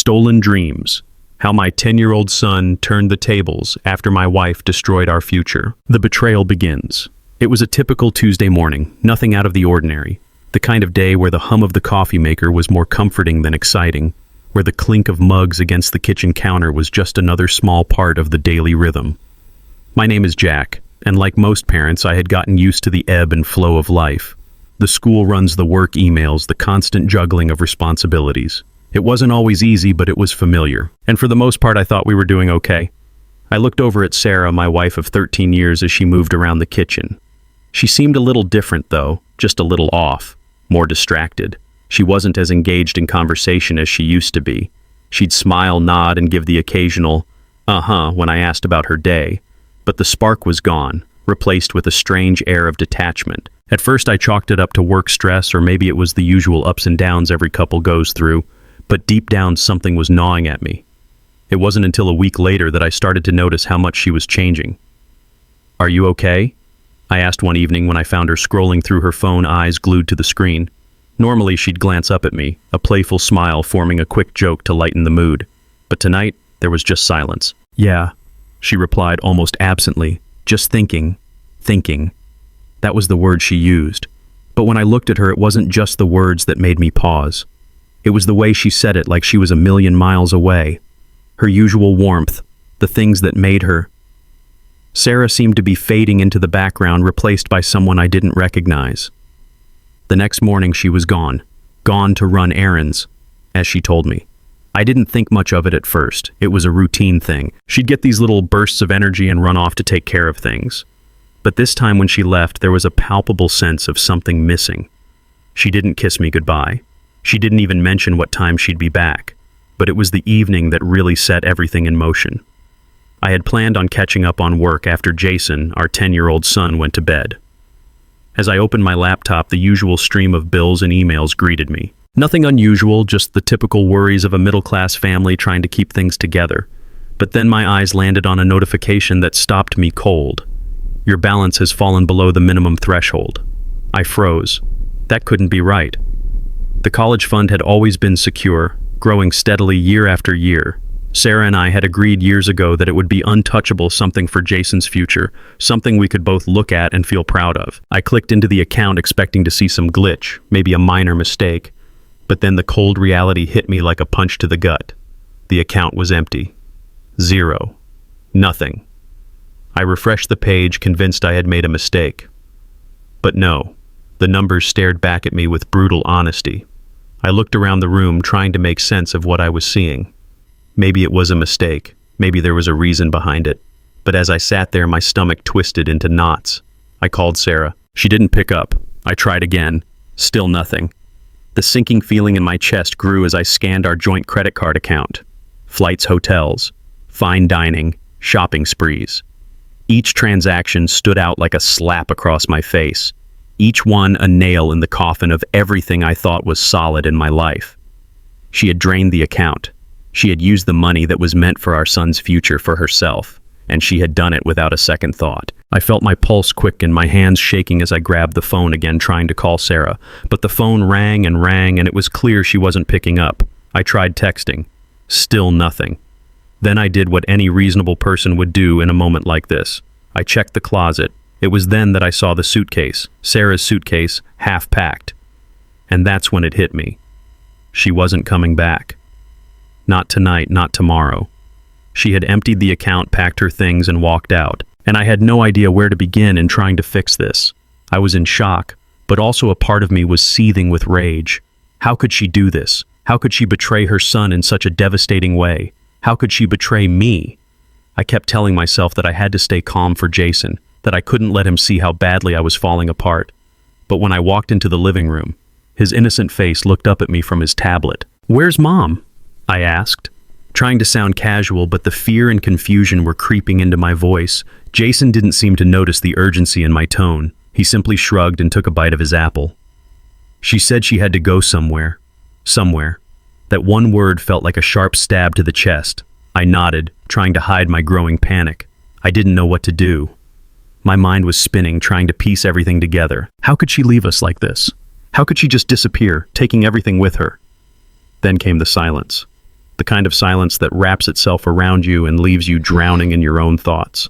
Stolen dreams. How my 10-year-old son turned the tables after my wife destroyed our future. The betrayal begins. It was a typical Tuesday morning, nothing out of the ordinary. The kind of day where the hum of the coffee maker was more comforting than exciting, where the clink of mugs against the kitchen counter was just another small part of the daily rhythm. My name is Jack, and like most parents, I had gotten used to the ebb and flow of life. The school runs, the work emails, the constant juggling of responsibilities. It wasn't always easy, but it was familiar. And for the most part, I thought we were doing okay. I looked over at Sarah, my wife of 13 years, as she moved around the kitchen. She seemed a little different, though, just a little off, more distracted. She wasn't as engaged in conversation as she used to be. She'd smile, nod, and give the occasional, when I asked about her day. But the spark was gone, replaced with a strange air of detachment. At first, I chalked it up to work stress, or maybe it was the usual ups and downs every couple goes through. But deep down, something was gnawing at me. It wasn't until a week later that I started to notice how much she was changing. "Are you okay?" I asked one evening when I found her scrolling through her phone, eyes glued to the screen. Normally, she'd glance up at me, a playful smile forming a quick joke to lighten the mood. But tonight, there was just silence. "Yeah," she replied almost absently, "just thinking. That was the word she used. But when I looked at her, it wasn't just the words that made me pause. It was the way she said it, like she was a million miles away. Her usual warmth, the things that made her. Sarah seemed to be fading into the background, replaced by someone I didn't recognize. The next morning she was gone to run errands, as she told me. I didn't think much of it at first. It was a routine thing. She'd get these little bursts of energy and run off to take care of things. But this time when she left, there was a palpable sense of something missing. She didn't kiss me goodbye. She didn't even mention what time she'd be back, but it was the evening that really set everything in motion. I had planned on catching up on work after Jason, our 10-year-old son, went to bed. As I opened my laptop, the usual stream of bills and emails greeted me. Nothing unusual, just the typical worries of a middle-class family trying to keep things together. But then my eyes landed on a notification that stopped me cold. "Your balance has fallen below the minimum threshold." I froze. That couldn't be right. The college fund had always been secure, growing steadily year after year. Sarah and I had agreed years ago that it would be untouchable, something for Jason's future, something we could both look at and feel proud of. I clicked into the account expecting to see some glitch, maybe a minor mistake. But then the cold reality hit me like a punch to the gut. The account was empty. Zero. Nothing. I refreshed the page, convinced I had made a mistake. But no, the numbers stared back at me with brutal honesty. I looked around the room, trying to make sense of what I was seeing. Maybe it was a mistake. Maybe there was a reason behind it. But as I sat there, my stomach twisted into knots. I called Sarah. She didn't pick up. I tried again. Still nothing. The sinking feeling in my chest grew as I scanned our joint credit card account. Flights, hotels, fine dining, shopping sprees. Each transaction stood out like a slap across my face. Each one a nail in the coffin of everything I thought was solid in my life. She had drained the account. She had used the money that was meant for our son's future for herself, and she had done it without a second thought. I felt my pulse quicken, my hands shaking as I grabbed the phone again, trying to call Sarah. But the phone rang, and it was clear she wasn't picking up. I tried texting. Still nothing. Then I did what any reasonable person would do in a moment like this. I checked the closet. It was then that I saw the suitcase, Sarah's suitcase, half packed. And that's when it hit me. She wasn't coming back. Not tonight, not tomorrow. She had emptied the account, packed her things, and walked out. And I had no idea where to begin in trying to fix this. I was in shock, but also a part of me was seething with rage. How could she do this? How could she betray her son in such a devastating way? How could she betray me? I kept telling myself that I had to stay calm for Jason, that I couldn't let him see how badly I was falling apart. But when I walked into the living room, his innocent face looked up at me from his tablet. "Where's Mom?" I asked, trying to sound casual, but the fear and confusion were creeping into my voice. Jason didn't seem to notice the urgency in my tone. He simply shrugged and took a bite of his apple. "She said she had to go somewhere. Somewhere." That one word felt like a sharp stab to the chest. I nodded, trying to hide my growing panic. I didn't know what to do. My mind was spinning, trying to piece everything together. How could she leave us like this? How could she just disappear, taking everything with her? Then came the silence. the kind of silence that wraps itself around you and leaves you drowning in your own thoughts.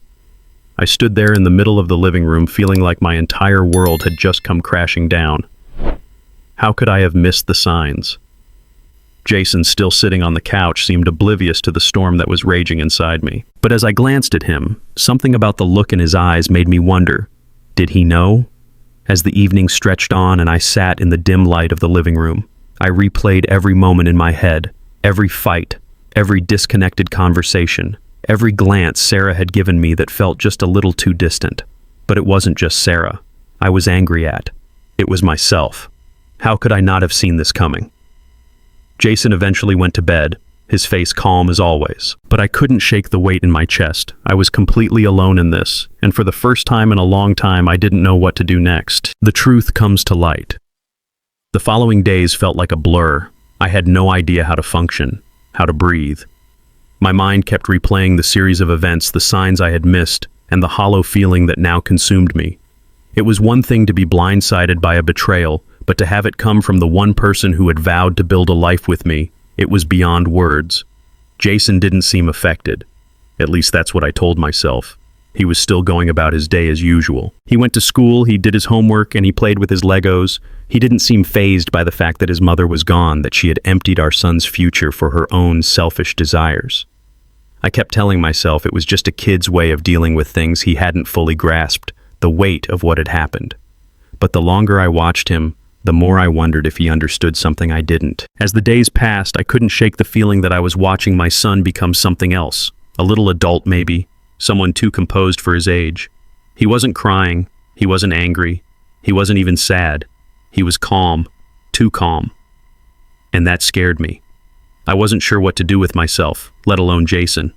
I stood there in the middle of the living room feeling like my entire world had just come crashing down. How could I have missed the signs? Jason, still sitting on the couch, seemed oblivious to the storm that was raging inside me. But as I glanced at him, something about the look in his eyes made me wonder, did he know? As the evening stretched on and I sat in the dim light of the living room, I replayed every moment in my head, every fight, every disconnected conversation, every glance Sarah had given me that felt just a little too distant. But it wasn't just Sarah I was angry at. It was myself. How could I not have seen this coming? Jason eventually went to bed, his face calm as always. But I couldn't shake the weight in my chest. I was completely alone in this, and for the first time in a long time I didn't know what to do next. The truth comes to light. The following days felt like a blur. I had no idea how to function, how to breathe. My mind kept replaying the series of events, the signs I had missed, and the hollow feeling that now consumed me. It was one thing to be blindsided by a betrayal, but to have it come from the one person who had vowed to build a life with me, it was beyond words. Jason didn't seem affected. At least that's what I told myself. He was still going about his day as usual. He went to school, he did his homework, and he played with his Legos. He didn't seem fazed by the fact that his mother was gone, that she had emptied our son's future for her own selfish desires. I kept telling myself it was just a kid's way of dealing with things he hadn't fully grasped, the weight of what had happened. But the longer I watched him, the more I wondered if he understood something I didn't. As the days passed, I couldn't shake the feeling that I was watching my son become something else. A little adult, maybe. Someone too composed for his age. He wasn't crying. He wasn't angry. He wasn't even sad. He was calm. Too calm. And that scared me. I wasn't sure what to do with myself, let alone Jason.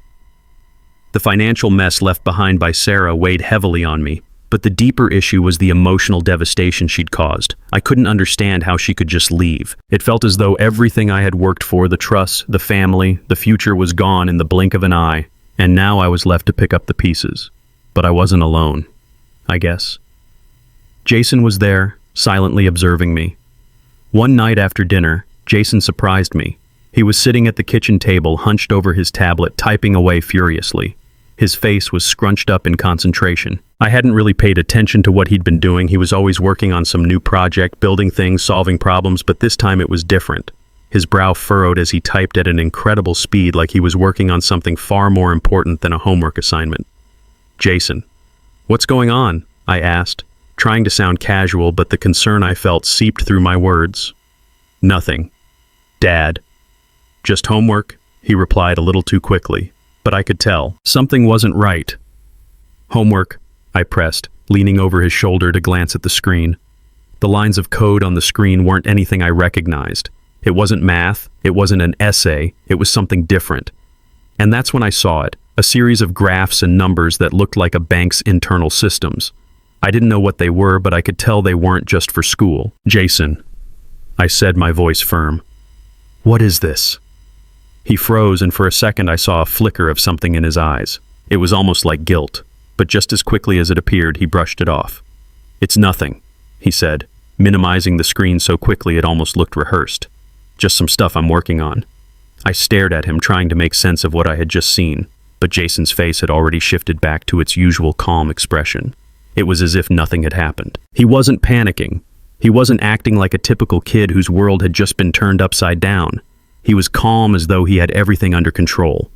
The financial mess left behind by Sarah weighed heavily on me. But the deeper issue was the emotional devastation she'd caused. I couldn't understand how she could just leave. It felt as though everything I had worked for, the trust, the family, the future was gone in the blink of an eye, and now I was left to pick up the pieces. But I wasn't alone, I guess. Jason was there, silently observing me. One night after dinner, Jason surprised me. He was sitting at the kitchen table, hunched over his tablet, typing away furiously. His face was scrunched up in concentration. I hadn't really paid attention to what he'd been doing. He was always working on some new project, building things, solving problems, but this time it was different. His brow furrowed as he typed at an incredible speed, like he was working on something far more important than a homework assignment. Jason, what's going on? I asked, trying to sound casual, but the concern I felt seeped through my words. Nothing. Dad. Just homework, he replied a little too quickly. But I could tell. Something wasn't right. Homework, I pressed, leaning over his shoulder to glance at the screen. The lines of code on the screen weren't anything I recognized. It wasn't math, it wasn't an essay, it was something different. And that's when I saw it, a series of graphs and numbers that looked like a bank's internal systems. I didn't know what they were, but I could tell they weren't just for school. Jason, I said, my voice firm. What is this? He froze, and for a second I saw a flicker of something in his eyes. It was almost like guilt, but just as quickly as it appeared, he brushed it off. It's nothing, he said, minimizing the screen so quickly it almost looked rehearsed. Just some stuff I'm working on. I stared at him, trying to make sense of what I had just seen, but Jason's face had already shifted back to its usual calm expression. It was as if nothing had happened. He wasn't panicking. He wasn't acting like a typical kid whose world had just been turned upside down. He was calm, as though he had everything under control.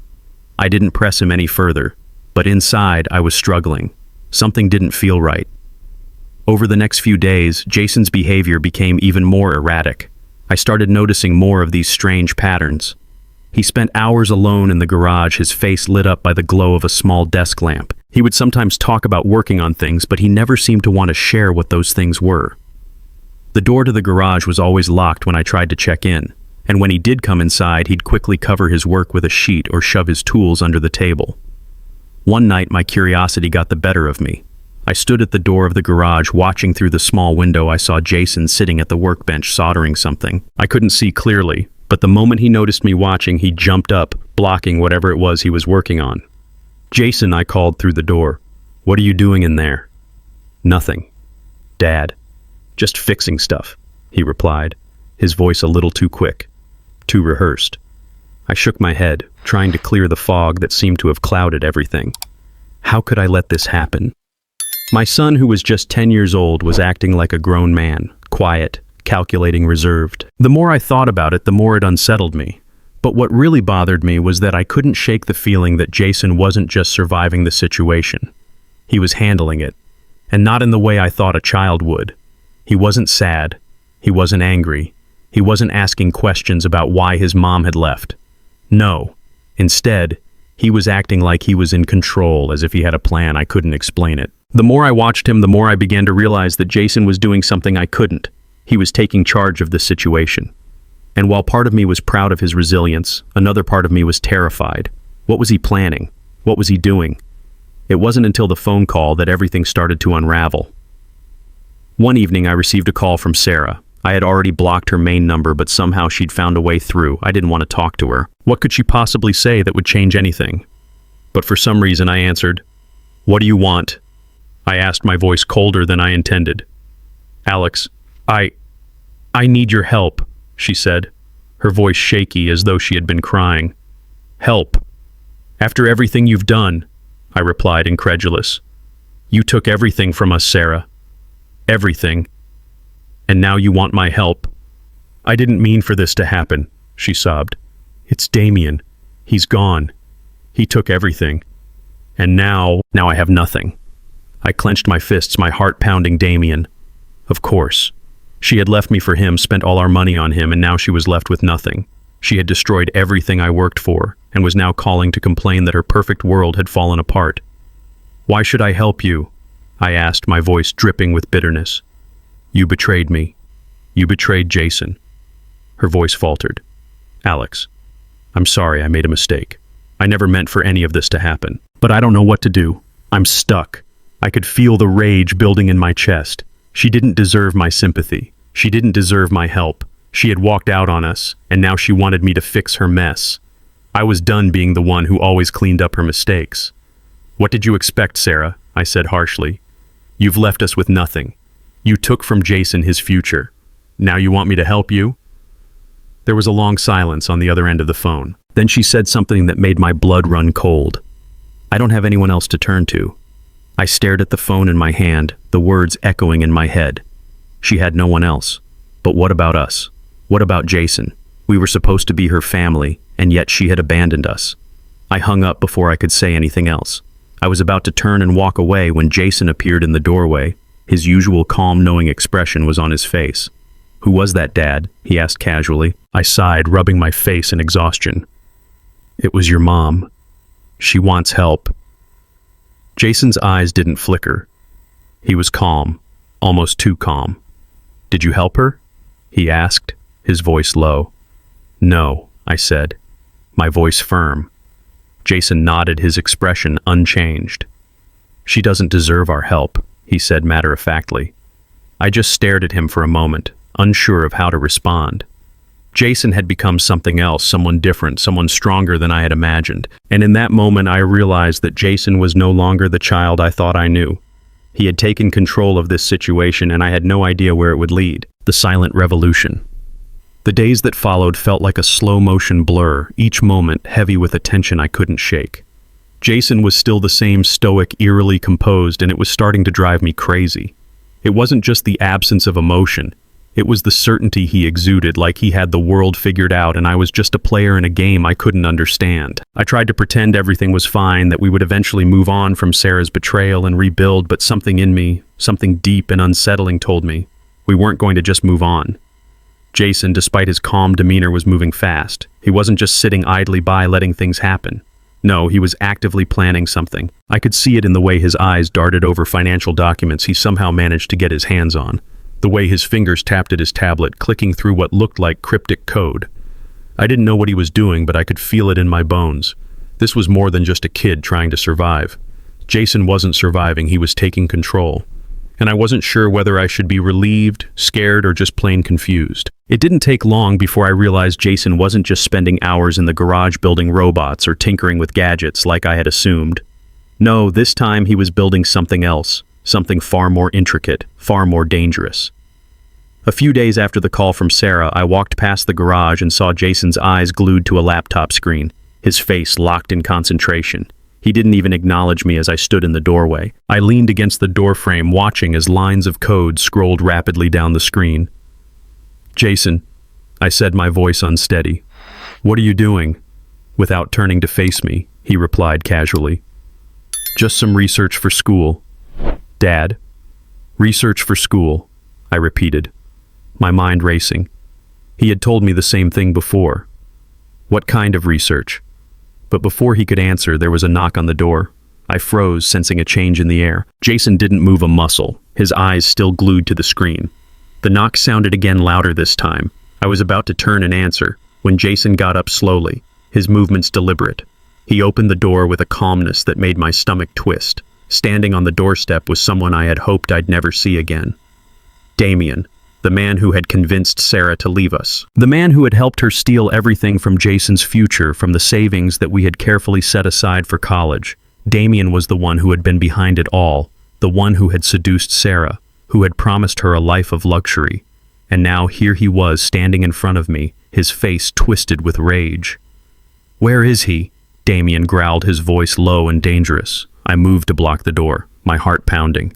I didn't press him any further, but inside I was struggling. Something didn't feel right. Over the next few days, Jason's behavior became even more erratic. I started noticing more of these strange patterns. He spent hours alone in the garage, his face lit up by the glow of a small desk lamp. He would sometimes talk about working on things, but he never seemed to want to share what those things were. The door to the garage was always locked when I tried to check in. And when he did come inside, he'd quickly cover his work with a sheet or shove his tools under the table. One night, my curiosity got the better of me. I stood at the door of the garage, watching through the small window. I saw Jason sitting at the workbench soldering something. I couldn't see clearly, but the moment he noticed me watching, he jumped up, blocking whatever it was he was working on. Jason, I called through the door. What are you doing in there? Nothing. Dad. Just fixing stuff, he replied, his voice a little too quick. Too rehearsed. I shook my head, trying to clear the fog that seemed to have clouded everything. How could I let this happen? My son, who was just 10 years old, was acting like a grown man, quiet, calculating, reserved. The more I thought about it, the more it unsettled me. But what really bothered me was that I couldn't shake the feeling that Jason wasn't just surviving the situation. He was handling it, and not in the way I thought a child would. He wasn't sad. He wasn't angry. He wasn't asking questions about why his mom had left. No. Instead, he was acting like he was in control, as if he had a plan. I couldn't explain it. The more I watched him, the more I began to realize that Jason was doing something I couldn't. He was taking charge of the situation. And while part of me was proud of his resilience, another part of me was terrified. What was he planning? What was he doing? It wasn't until the phone call that everything started to unravel. One evening, I received a call from Sarah. I had already blocked her main number, but somehow she'd found a way through. I didn't want to talk to her. What could she possibly say that would change anything? But for some reason, I answered, "What do you want?" I asked, my voice colder than I intended. "Alex, I need your help," she said, her voice shaky as though she had been crying. "Help? After everything you've done," I replied, incredulous. "You took everything from us, Sarah. Everything. And now you want my help?" "I didn't mean for this to happen," she sobbed. "It's Damien. He's gone. He took everything. And now I have nothing." I clenched my fists, my heart pounding. Damien. Of course. She had left me for him, spent all our money on him, and now she was left with nothing. She had destroyed everything I worked for, and was now calling to complain that her perfect world had fallen apart. "Why should I help you?" I asked, my voice dripping with bitterness. "You betrayed me. You betrayed Jason." Her voice faltered. "Alex, I'm sorry, I made a mistake. I never meant for any of this to happen. But I don't know what to do. I'm stuck." I could feel the rage building in my chest. She didn't deserve my sympathy. She didn't deserve my help. She had walked out on us, and now she wanted me to fix her mess. I was done being the one who always cleaned up her mistakes. "What did you expect, Sarah?" I said harshly. "You've left us with nothing. You took from Jason his future. Now you want me to help you?" There was a long silence on the other end of the phone. Then she said something that made my blood run cold. "I don't have anyone else to turn to." I stared at the phone in my hand, the words echoing in my head. She had no one else. But what about us? What about Jason? We were supposed to be her family, and yet she had abandoned us. I hung up before I could say anything else. I was about to turn and walk away when Jason appeared in the doorway. His usual calm, knowing expression was on his face. "Who was that, Dad?" he asked casually. I sighed, rubbing my face in exhaustion. "It was your mom. She wants help." Jason's eyes didn't flicker. He was calm, almost too calm. "Did you help her?" he asked, his voice low. "No," I said, my voice firm. Jason nodded, his expression unchanged. "She doesn't deserve our help," he said matter-of-factly. I just stared at him for a moment, unsure of how to respond. Jason had become something else, someone different, someone stronger than I had imagined. And in that moment, I realized that Jason was no longer the child I thought I knew. He had taken control of this situation, and I had no idea where it would lead. The silent revolution. The days that followed felt like a slow-motion blur, each moment heavy with a tension I couldn't shake. Jason was still the same stoic, eerily composed, and it was starting to drive me crazy. It wasn't just the absence of emotion. It was the certainty he exuded, like he had the world figured out and I was just a player in a game I couldn't understand. I tried to pretend everything was fine, that we would eventually move on from Sarah's betrayal and rebuild, but something in me, something deep and unsettling, told me we weren't going to just move on. Jason, despite his calm demeanor, was moving fast. He wasn't just sitting idly by letting things happen. No, he was actively planning something. I could see it in the way his eyes darted over financial documents he somehow managed to get his hands on. The way his fingers tapped at his tablet, clicking through what looked like cryptic code. I didn't know what he was doing, but I could feel it in my bones. This was more than just a kid trying to survive. Jason wasn't surviving, he was taking control. And I wasn't sure whether I should be relieved, scared, or just plain confused. It didn't take long before I realized Jason wasn't just spending hours in the garage building robots or tinkering with gadgets like I had assumed. No, this time he was building something else. Something far more intricate, far more dangerous. A few days after the call from Sarah, I walked past the garage and saw Jason's eyes glued to a laptop screen, his face locked in concentration. He didn't even acknowledge me as I stood in the doorway. I leaned against the doorframe, watching as lines of code scrolled rapidly down the screen. "Jason," I said, my voice unsteady. "What are you doing?" Without turning to face me, he replied casually. "Just some research for school." "Dad?" "Research for school," I repeated, my mind racing. He had told me the same thing before. What kind of research? But before he could answer, there was a knock on the door. I froze, sensing a change in the air. Jason didn't move a muscle, his eyes still glued to the screen. The knock sounded again, louder this time. I was about to turn and answer, when Jason got up slowly, his movements deliberate. He opened the door with a calmness that made my stomach twist. Standing on the doorstep was someone I had hoped I'd never see again. Damien, the man who had convinced Sarah to leave us. The man who had helped her steal everything from Jason's future, from the savings that we had carefully set aside for college. Damien was the one who had been behind it all, the one who had seduced Sarah, who had promised her a life of luxury. And now here he was standing in front of me, his face twisted with rage. "Where is he?" Damien growled, his voice low and dangerous. I moved to block the door, my heart pounding.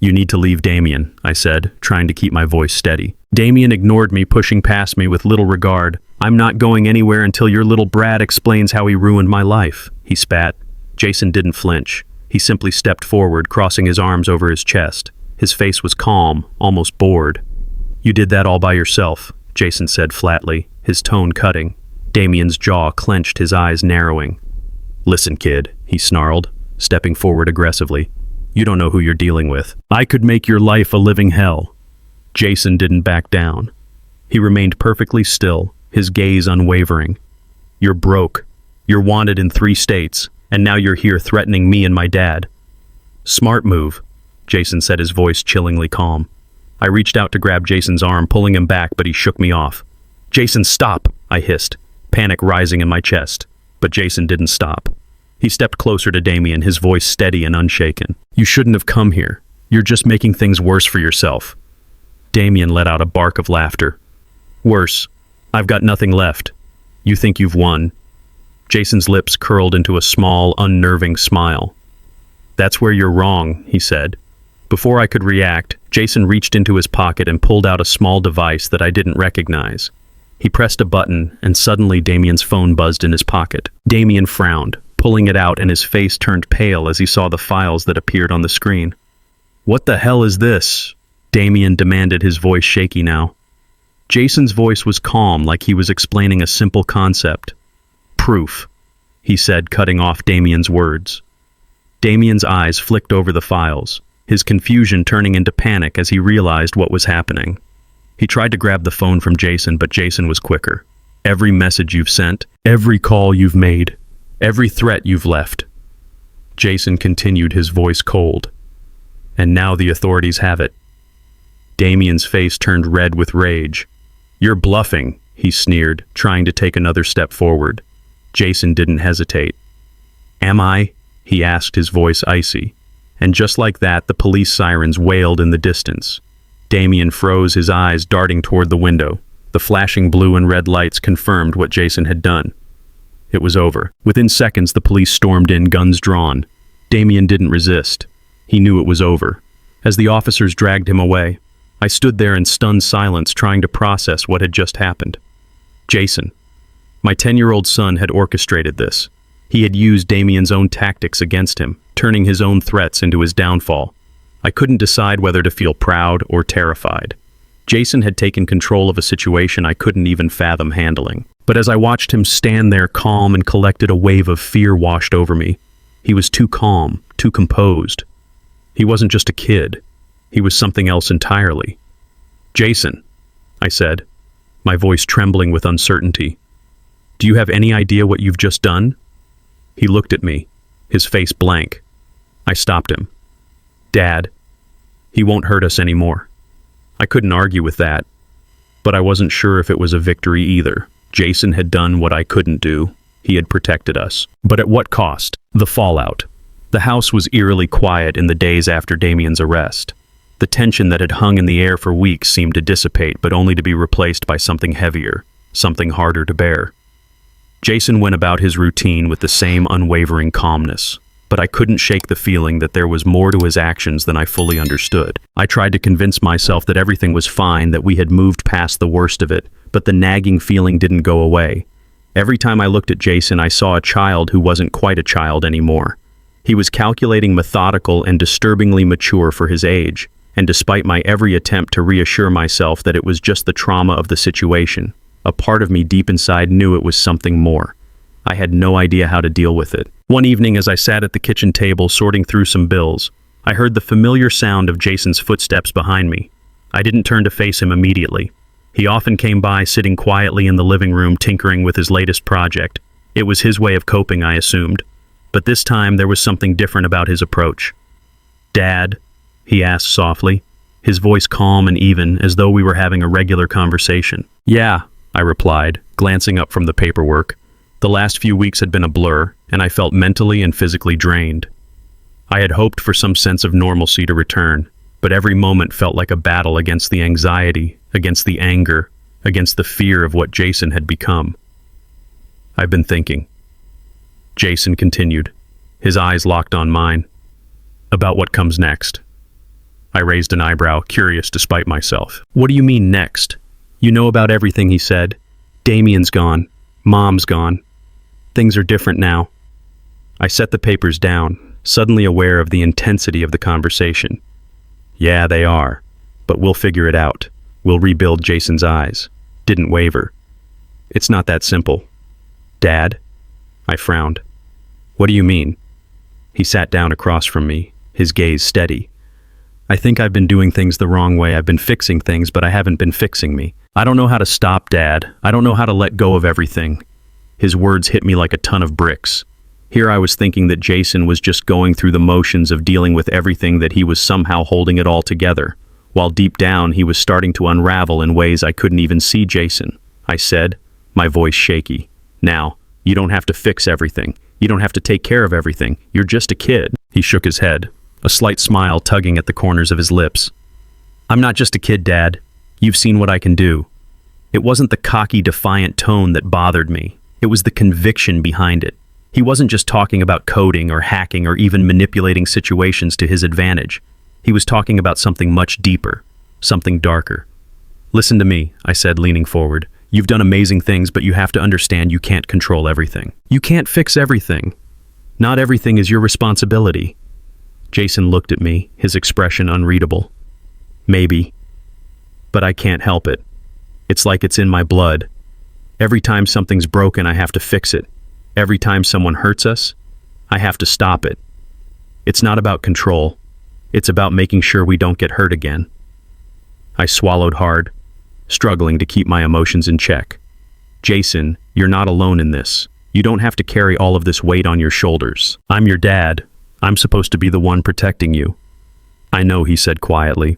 "You need to leave, Damien," I said, trying to keep my voice steady. Damien ignored me, pushing past me with little regard. "I'm not going anywhere until your little brat explains how he ruined my life," he spat. Jason didn't flinch. He simply stepped forward, crossing his arms over his chest. His face was calm, almost bored. "You did that all by yourself," Jason said flatly, his tone cutting. Damien's jaw clenched, his eyes narrowing. "Listen, kid," he snarled, stepping forward aggressively. "You don't know who you're dealing with. I could make your life a living hell." Jason didn't back down. He remained perfectly still, his gaze unwavering. "You're broke. You're wanted in 3 states, and now you're here threatening me and my dad." "Smart move," Jason said, his voice chillingly calm. I reached out to grab Jason's arm, pulling him back, but he shook me off. "Jason, stop!" I hissed, panic rising in my chest. But Jason didn't stop. He stepped closer to Damien, his voice steady and unshaken. "You shouldn't have come here. You're just making things worse for yourself." Damien let out a bark of laughter. "Worse? I've got nothing left. You think you've won." Jason's lips curled into a small, unnerving smile. "That's where you're wrong," he said. Before I could react, Jason reached into his pocket and pulled out a small device that I didn't recognize. He pressed a button, and suddenly Damien's phone buzzed in his pocket. Damien frowned, pulling it out, and his face turned pale as he saw the files that appeared on the screen. "What the hell is this?" Damien demanded, his voice shaky now. Jason's voice was calm, like he was explaining a simple concept. "Proof," he said, cutting off Damien's words. Damien's eyes flicked over the files, his confusion turning into panic as he realized what was happening. He tried to grab the phone from Jason, but Jason was quicker. "Every message you've sent, every call you've made, every threat you've left." Jason continued, his voice cold. "And now the authorities have it." Damien's face turned red with rage. "You're bluffing," he sneered, trying to take another step forward. Jason didn't hesitate. "Am I?" he asked, his voice icy. And just like that, the police sirens wailed in the distance. Damien froze, his eyes darting toward the window. The flashing blue and red lights confirmed what Jason had done. It was over. Within seconds, the police stormed in, guns drawn. Damien didn't resist. He knew it was over. As the officers dragged him away, I stood there in stunned silence, trying to process what had just happened. Jason, my 10-year-old son, had orchestrated this. He had used Damien's own tactics against him, turning his own threats into his downfall. I couldn't decide whether to feel proud or terrified. Jason had taken control of a situation I couldn't even fathom handling. But as I watched him stand there calm and collected, a wave of fear washed over me. He was too calm, too composed. He wasn't just a kid. He was something else entirely. "Jason," I said, my voice trembling with uncertainty. "Do you have any idea what you've just done?" He looked at me, his face blank. I stopped him. "Dad, he won't hurt us anymore." I couldn't argue with that, but I wasn't sure if it was a victory either. Jason had done what I couldn't do. He had protected us. But at what cost? The fallout. The house was eerily quiet in the days after Damien's arrest. The tension that had hung in the air for weeks seemed to dissipate, but only to be replaced by something heavier, something harder to bear. Jason went about his routine with the same unwavering calmness, but I couldn't shake the feeling that there was more to his actions than I fully understood. I tried to convince myself that everything was fine, that we had moved past the worst of it, but the nagging feeling didn't go away. Every time I looked at Jason, I saw a child who wasn't quite a child anymore. He was calculating, methodical, and disturbingly mature for his age, and despite my every attempt to reassure myself that it was just the trauma of the situation, a part of me deep inside knew it was something more. I had no idea how to deal with it. One evening, as I sat at the kitchen table sorting through some bills, I heard the familiar sound of Jason's footsteps behind me. I didn't turn to face him immediately. He often came by, sitting quietly in the living room, tinkering with his latest project. It was his way of coping, I assumed. But this time, there was something different about his approach. "Dad?" he asked softly, his voice calm and even, as though we were having a regular conversation. "Yeah," I replied, glancing up from the paperwork. The last few weeks had been a blur, and I felt mentally and physically drained. I had hoped for some sense of normalcy to return, but every moment felt like a battle against the anxiety, against the anger, against the fear of what Jason had become. "I've been thinking," Jason continued, his eyes locked on mine, "about what comes next." I raised an eyebrow, curious despite myself. "What do you mean next?" "You know about everything," he said. "Damien's gone. Mom's gone. Things are different now." I set the papers down, suddenly aware of the intensity of the conversation. "Yeah, they are. But we'll figure it out. We'll rebuild." Jason's eyes didn't waver. "It's not that simple." "Dad?" I frowned. "What do you mean?" He sat down across from me, his gaze steady. "I think I've been doing things the wrong way. I've been fixing things, but I haven't been fixing me. I don't know how to stop, Dad. I don't know how to let go of everything." His words hit me like a ton of bricks. Here I was thinking that Jason was just going through the motions of dealing with everything, that he was somehow holding it all together, while deep down he was starting to unravel in ways I couldn't even see. "Jason," I said, my voice shaky. "Now, you don't have to fix everything. You don't have to take care of everything. You're just a kid." He shook his head, a slight smile tugging at the corners of his lips. "I'm not just a kid, Dad. You've seen what I can do." It wasn't the cocky, defiant tone that bothered me. It was the conviction behind it. He wasn't just talking about coding or hacking or even manipulating situations to his advantage. He was talking about something much deeper, something darker. "Listen to me," I said, leaning forward. "You've done amazing things, but you have to understand you can't control everything. You can't fix everything. Not everything is your responsibility." Jason looked at me, his expression unreadable. "Maybe. But I can't help it. It's like it's in my blood. Every time something's broken, I have to fix it. Every time someone hurts us, I have to stop it. It's not about control. It's about making sure we don't get hurt again." I swallowed hard, struggling to keep my emotions in check. "Jason, you're not alone in this. You don't have to carry all of this weight on your shoulders. I'm your dad. I'm supposed to be the one protecting you." "I know," he said quietly.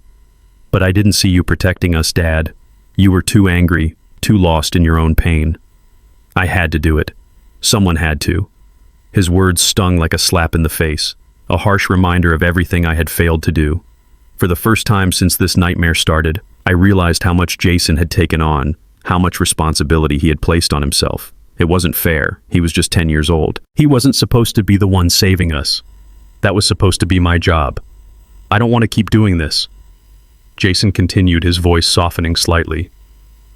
"But I didn't see you protecting us, Dad. You were too angry, too lost in your own pain. I had to do it. Someone had to." His words stung like a slap in the face, a harsh reminder of everything I had failed to do. For the first time since this nightmare started, I realized how much Jason had taken on, how much responsibility he had placed on himself. It wasn't fair. He was just 10 years old. He wasn't supposed to be the one saving us. That was supposed to be my job. "I don't want to keep doing this." Jason continued, his voice softening slightly.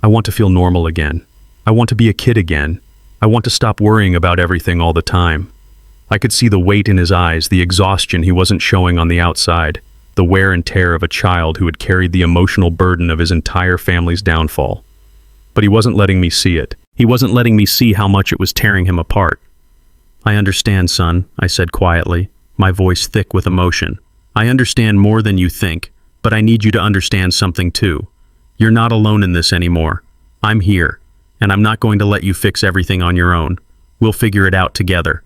"I want to feel normal again. I want to be a kid again. I want to stop worrying about everything all the time." I could see the weight in his eyes, the exhaustion he wasn't showing on the outside, the wear and tear of a child who had carried the emotional burden of his entire family's downfall. But he wasn't letting me see it. He wasn't letting me see how much it was tearing him apart. "I understand, son," I said quietly, my voice thick with emotion. "I understand more than you think, but I need you to understand something too. You're not alone in this anymore. I'm here, and I'm not going to let you fix everything on your own. We'll figure it out together."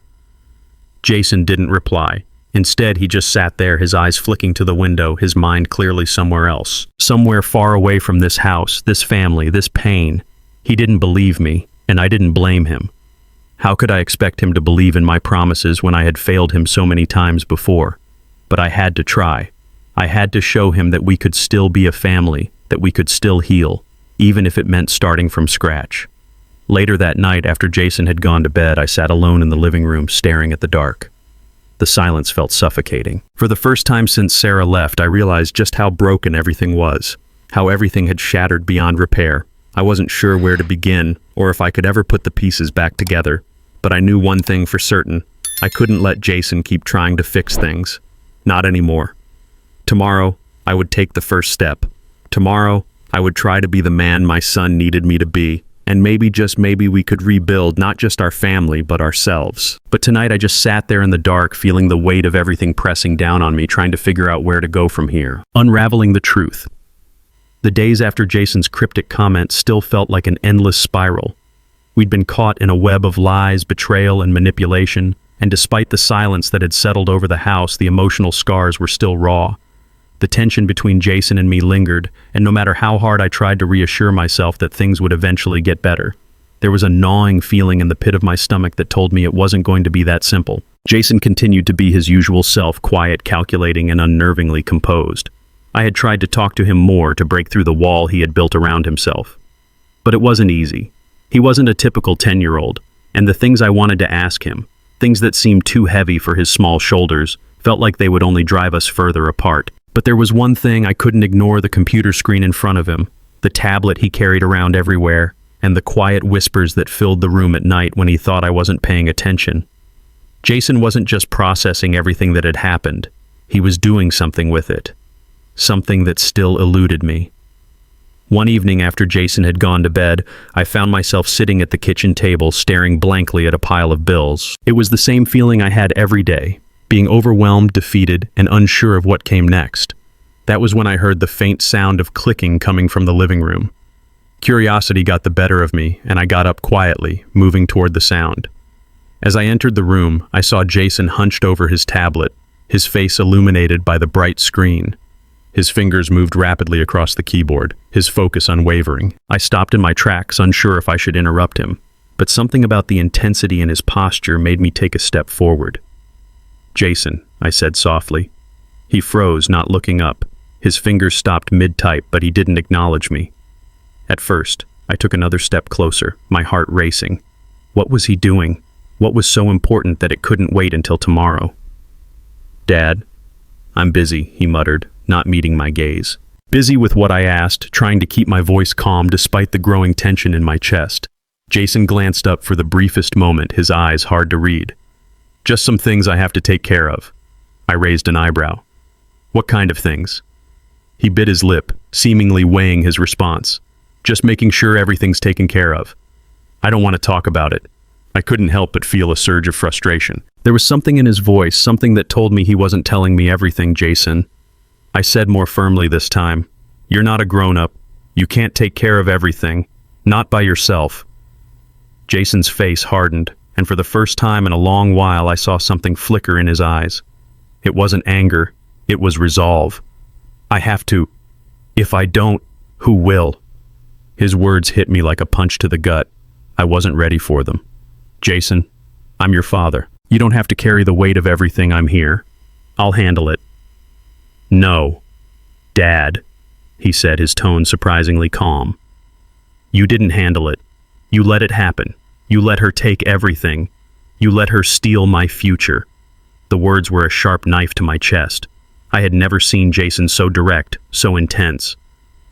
Jason didn't reply. Instead, he just sat there, his eyes flicking to the window, his mind clearly somewhere else. Somewhere far away from this house, this family, this pain. He didn't believe me, and I didn't blame him. How could I expect him to believe in my promises when I had failed him so many times before? But I had to try. I had to show him that we could still be a family, that we could still heal, even if it meant starting from scratch. Later that night, after Jason had gone to bed, I sat alone in the living room, staring at the dark. The silence felt suffocating. For the first time since Sarah left, I realized just how broken everything was, how everything had shattered beyond repair. I wasn't sure where to begin, or if I could ever put the pieces back together, but I knew one thing for certain. I couldn't let Jason keep trying to fix things. Not anymore. Tomorrow, I would take the first step. Tomorrow, I would try to be the man my son needed me to be, and maybe, just maybe, we could rebuild not just our family, but ourselves. But tonight I just sat there in the dark, feeling the weight of everything pressing down on me, trying to figure out where to go from here. Unraveling the truth. The days after Jason's cryptic comments still felt like an endless spiral. We'd been caught in a web of lies, betrayal, and manipulation, and despite the silence that had settled over the house, the emotional scars were still raw. The tension between Jason and me lingered, and no matter how hard I tried to reassure myself that things would eventually get better, there was a gnawing feeling in the pit of my stomach that told me it wasn't going to be that simple. Jason continued to be his usual self, quiet, calculating, and unnervingly composed. I had tried to talk to him more, to break through the wall he had built around himself. But it wasn't easy. He wasn't a typical 10-year-old, and the things I wanted to ask him, things that seemed too heavy for his small shoulders, felt like they would only drive us further apart. But there was one thing I couldn't ignore: the computer screen in front of him, the tablet he carried around everywhere, and the quiet whispers that filled the room at night when he thought I wasn't paying attention. Jason wasn't just processing everything that had happened. He was doing something with it. Something that still eluded me. One evening after Jason had gone to bed, I found myself sitting at the kitchen table, staring blankly at a pile of bills. It was the same feeling I had every day, being overwhelmed, defeated, and unsure of what came next. That was when I heard the faint sound of clicking coming from the living room. Curiosity got the better of me, and I got up quietly, moving toward the sound. As I entered the room, I saw Jason hunched over his tablet, his face illuminated by the bright screen. His fingers moved rapidly across the keyboard, his focus unwavering. I stopped in my tracks, unsure if I should interrupt him, but something about the intensity in his posture made me take a step forward. "Jason," I said softly. He froze, not looking up. His fingers stopped mid-type, but he didn't acknowledge me. At first, I took another step closer, my heart racing. What was he doing? What was so important that it couldn't wait until tomorrow? "Dad, I'm busy," he muttered, not meeting my gaze. Busy with what I asked, trying to keep my voice calm despite the growing tension in my chest. Jason glanced up for the briefest moment, his eyes hard to read. "Just some things I have to take care of." I raised an eyebrow. "What kind of things?" He bit his lip, seemingly weighing his response. "Just making sure everything's taken care of." "I don't want to talk about it." I couldn't help but feel a surge of frustration. There was something in his voice, something that told me he wasn't telling me everything. "Jason," I said more firmly this time, "you're not a grown-up. You can't take care of everything. Not by yourself." Jason's face hardened, and for the first time in a long while I saw something flicker in his eyes. It wasn't anger, it was resolve. "I have to. If I don't, who will?" His words hit me like a punch to the gut. I wasn't ready for them. "Jason, I'm your father. You don't have to carry the weight of everything. I'm here. I'll handle it." "No, Dad," he said, his tone surprisingly calm. "You didn't handle it. You let it happen. You let her take everything. You let her steal my future." The words were a sharp knife to my chest. I had never seen Jason so direct, so intense.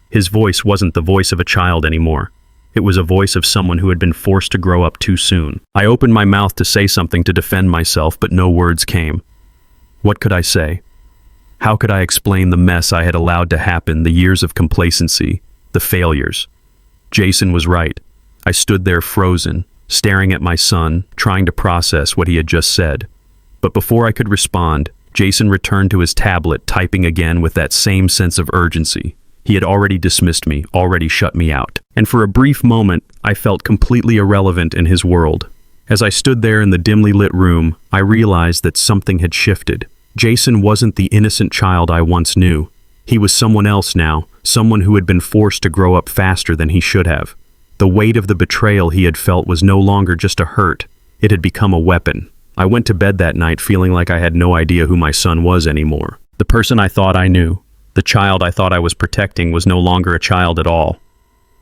His voice wasn't the voice of a child anymore. It was a voice of someone who had been forced to grow up too soon. I opened my mouth to say something to defend myself, but no words came. What could I say? How could I explain the mess I had allowed to happen, the years of complacency, the failures? Jason was right. I stood there frozen, staring at my son, trying to process what he had just said. But before I could respond, Jason returned to his tablet, typing again with that same sense of urgency. He had already dismissed me, already shut me out. And for a brief moment, I felt completely irrelevant in his world. As I stood there in the dimly lit room, I realized that something had shifted. Jason wasn't the innocent child I once knew. He was someone else now, someone who had been forced to grow up faster than he should have. The weight of the betrayal he had felt was no longer just a hurt. It had become a weapon. I went to bed that night feeling like I had no idea who my son was anymore. The person I thought I knew, the child I thought I was protecting, was no longer a child at all.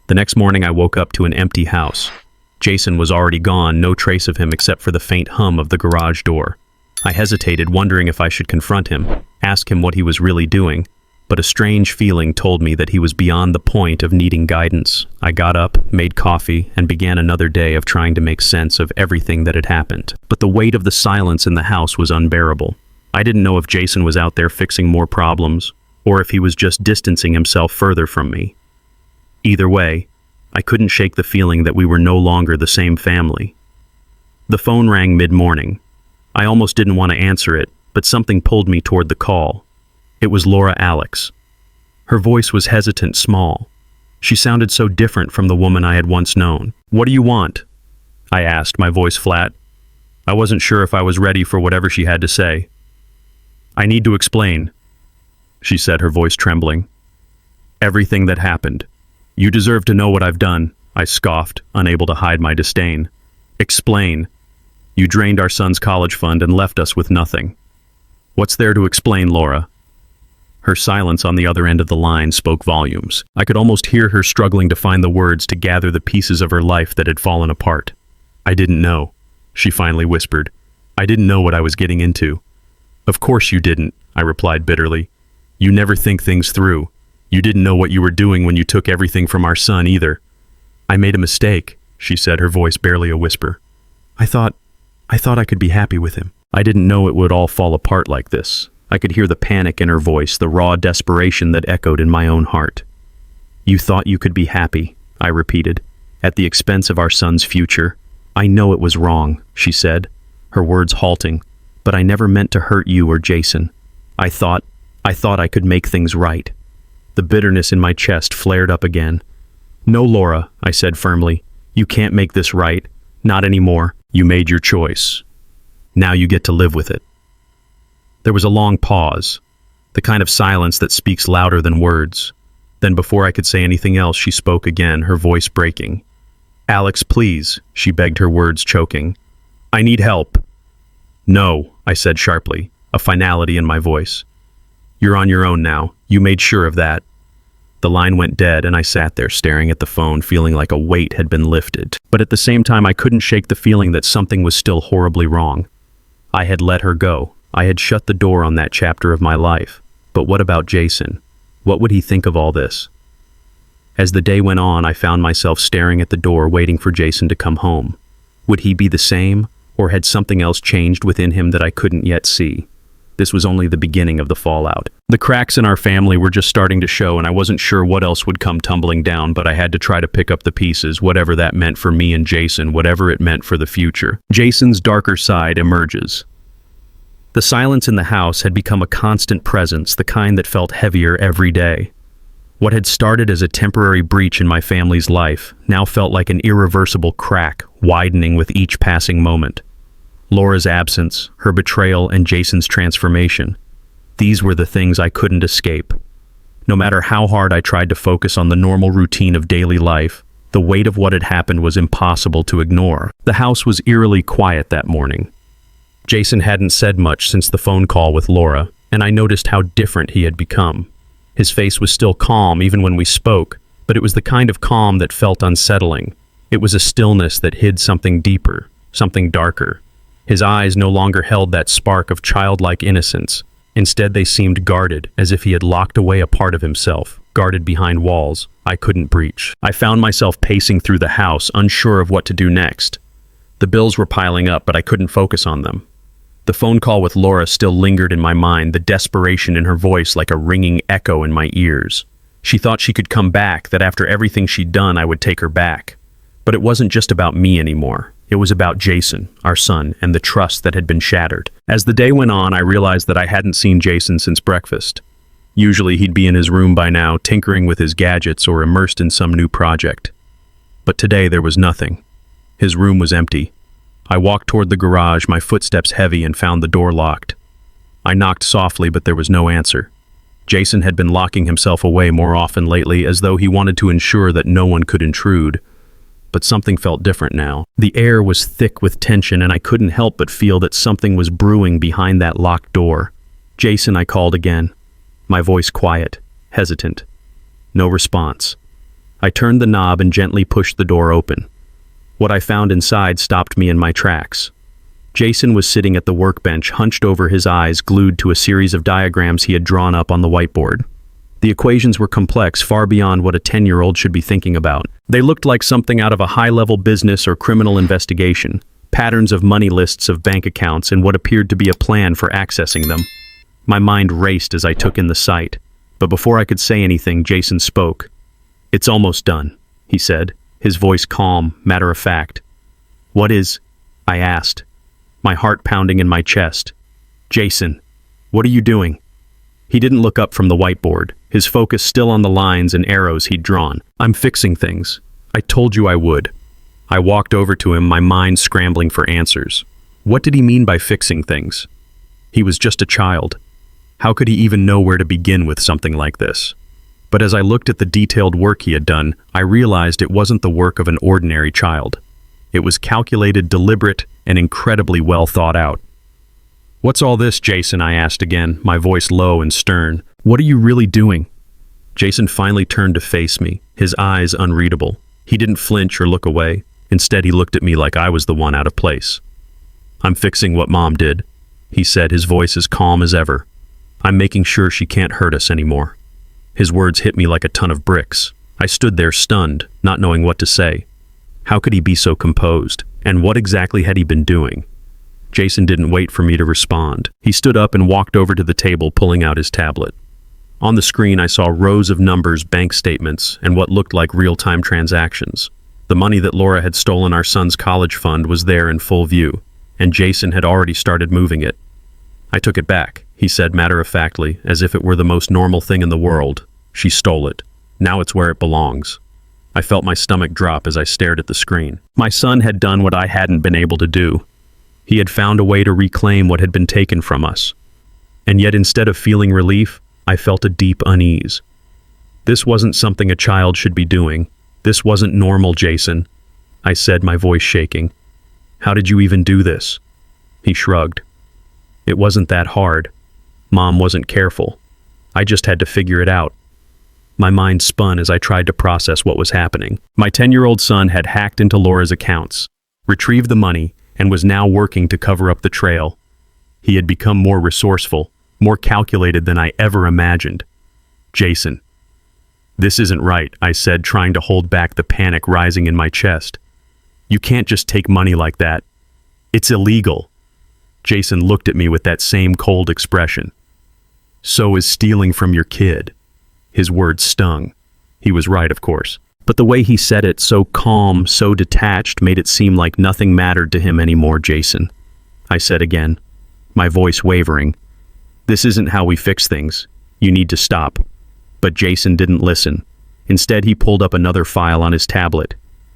The next morning I woke up to an empty house. Jason was already gone, no trace of him except for the faint hum of the garage door. I hesitated, wondering if I should confront him, ask him what he was really doing, but a strange feeling told me that he was beyond the point of needing guidance. I got up, made coffee, and began another day of trying to make sense of everything that had happened. But the weight of the silence in the house was unbearable. I didn't know if Jason was out there fixing more problems, or if he was just distancing himself further from me. Either way, I couldn't shake the feeling that we were no longer the same family. The phone rang mid-morning. I almost didn't want to answer it, but something pulled me toward the call. It was Laura Alex. Her voice was hesitant, small. She sounded so different from the woman I had once known. "What do you want?" I asked, my voice flat. I wasn't sure if I was ready for whatever she had to say. "I need to explain," she said, her voice trembling. "Everything that happened. You deserve to know what I've done," I scoffed, unable to hide my disdain. "Explain. You drained our son's college fund and left us with nothing. What's there to explain, Laura?" Her silence on the other end of the line spoke volumes. I could almost hear her struggling to find the words to gather the pieces of her life that had fallen apart. "I didn't know," she finally whispered. "I didn't know what I was getting into." "Of course you didn't," I replied bitterly. "You never think things through. You didn't know what you were doing when you took everything from our son either." "I made a mistake," she said, her voice barely a whisper. I thought I could be happy with him. I didn't know it would all fall apart like this. I could hear the panic in her voice, the raw desperation that echoed in my own heart. "You thought you could be happy," I repeated, "at the expense of our son's future. I know it was wrong," she said, her words halting, "but I never meant to hurt you or Jason. I thought I could make things right." The bitterness in my chest flared up again. "No, Laura," I said firmly. "You can't make this right. Not anymore. You made your choice. Now you get to live with it." There was a long pause, the kind of silence that speaks louder than words. Then before I could say anything else, she spoke again, her voice breaking. "Alex, please," she begged, her words choking. "I need help." "No," I said sharply, a finality in my voice. "You're on your own now. You made sure of that." The line went dead, and I sat there staring at the phone, feeling like a weight had been lifted. But at the same time, I couldn't shake the feeling that something was still horribly wrong. I had let her go. I had shut the door on that chapter of my life. But what about Jason? What would he think of all this? As the day went on, I found myself staring at the door, waiting for Jason to come home. Would he be the same, or had something else changed within him that I couldn't yet see? This was only the beginning of the fallout. The cracks in our family were just starting to show, and I wasn't sure what else would come tumbling down, but I had to try to pick up the pieces, whatever that meant for me and Jason, whatever it meant for the future. Jason's darker side emerges. The silence in the house had become a constant presence, the kind that felt heavier every day. What had started as a temporary breach in my family's life now felt like an irreversible crack, widening with each passing moment. Laura's absence, her betrayal, and Jason's transformation. These were the things I couldn't escape. No matter how hard I tried to focus on the normal routine of daily life, the weight of what had happened was impossible to ignore. The house was eerily quiet that morning. Jason hadn't said much since the phone call with Laura, and I noticed how different he had become. His face was still calm even when we spoke, but it was the kind of calm that felt unsettling. It was a stillness that hid something deeper, something darker. His eyes no longer held that spark of childlike innocence. Instead, they seemed guarded, as if he had locked away a part of himself, guarded behind walls I couldn't breach. I found myself pacing through the house, unsure of what to do next. The bills were piling up, but I couldn't focus on them. The phone call with Laura still lingered in my mind, the desperation in her voice like a ringing echo in my ears. She thought she could come back, that after everything she'd done, I would take her back. But it wasn't just about me anymore. It was about Jason, our son, and the trust that had been shattered. As the day went on, I realized that I hadn't seen Jason since breakfast. Usually he'd be in his room by now, tinkering with his gadgets or immersed in some new project. But today there was nothing. His room was empty. I walked toward the garage, my footsteps heavy, and found the door locked. I knocked softly, but there was no answer. Jason had been locking himself away more often lately, as though he wanted to ensure that no one could intrude. But something felt different now. The air was thick with tension, and I couldn't help but feel that something was brewing behind that locked door. "Jason," I called again, my voice quiet, hesitant. No response. I turned the knob and gently pushed the door open. What I found inside stopped me in my tracks. Jason was sitting at the workbench, hunched over, his eyes glued to a series of diagrams he had drawn up on the whiteboard. The equations were complex, far beyond what a 10-year-old should be thinking about. They looked like something out of a high-level business or criminal investigation, patterns of money lists of bank accounts and what appeared to be a plan for accessing them. My mind raced as I took in the sight, but before I could say anything, Jason spoke. "It's almost done," he said, his voice calm, matter-of-fact. "What is?" I asked, my heart pounding in my chest. "Jason, what are you doing?" He didn't look up from the whiteboard, his focus still on the lines and arrows he'd drawn. "I'm fixing things. I told you I would." I walked over to him, my mind scrambling for answers. What did he mean by fixing things? He was just a child. How could he even know where to begin with something like this? But as I looked at the detailed work he had done, I realized it wasn't the work of an ordinary child. It was calculated, deliberate, and incredibly well thought out. "What's all this, Jason?" I asked again, my voice low and stern. "What are you really doing?" Jason finally turned to face me, his eyes unreadable. He didn't flinch or look away. Instead, he looked at me like I was the one out of place. "I'm fixing what Mom did," he said, his voice as calm as ever. "I'm making sure she can't hurt us anymore." His words hit me like a ton of bricks. I stood there stunned, not knowing what to say. How could he be so composed? And what exactly had he been doing? Jason didn't wait for me to respond. He stood up and walked over to the table, pulling out his tablet. On the screen, I saw rows of numbers, bank statements, and what looked like real-time transactions. The money that Laura had stolen our son's college fund was there in full view, and Jason had already started moving it. "I took it back," he said matter-of-factly, as if it were the most normal thing in the world. "She stole it. Now it's where it belongs." I felt my stomach drop as I stared at the screen. My son had done what I hadn't been able to do. He had found a way to reclaim what had been taken from us. And yet, instead of feeling relief, I felt a deep unease. This wasn't something a child should be doing. This wasn't normal, Jason, I said, my voice shaking. "How did you even do this?" He shrugged. "It wasn't that hard. Mom wasn't careful. I just had to figure it out." My mind spun as I tried to process what was happening. My 10-year-old son had hacked into Laura's accounts, retrieved the money, and was now working to cover up the trail. He had become more resourceful, more calculated than I ever imagined. "Jason, this isn't right," I said, trying to hold back the panic rising in my chest. "You can't just take money like that. It's illegal." Jason looked at me with that same cold expression. "So is stealing from your kid." His words stung. He was right, of course. But the way he said it, so calm, so detached, made it seem like nothing mattered to him anymore. "Jason," I said again, my voice wavering. "This isn't how we fix things. You need to stop." But Jason didn't listen. Instead, he pulled up another file on his tablet.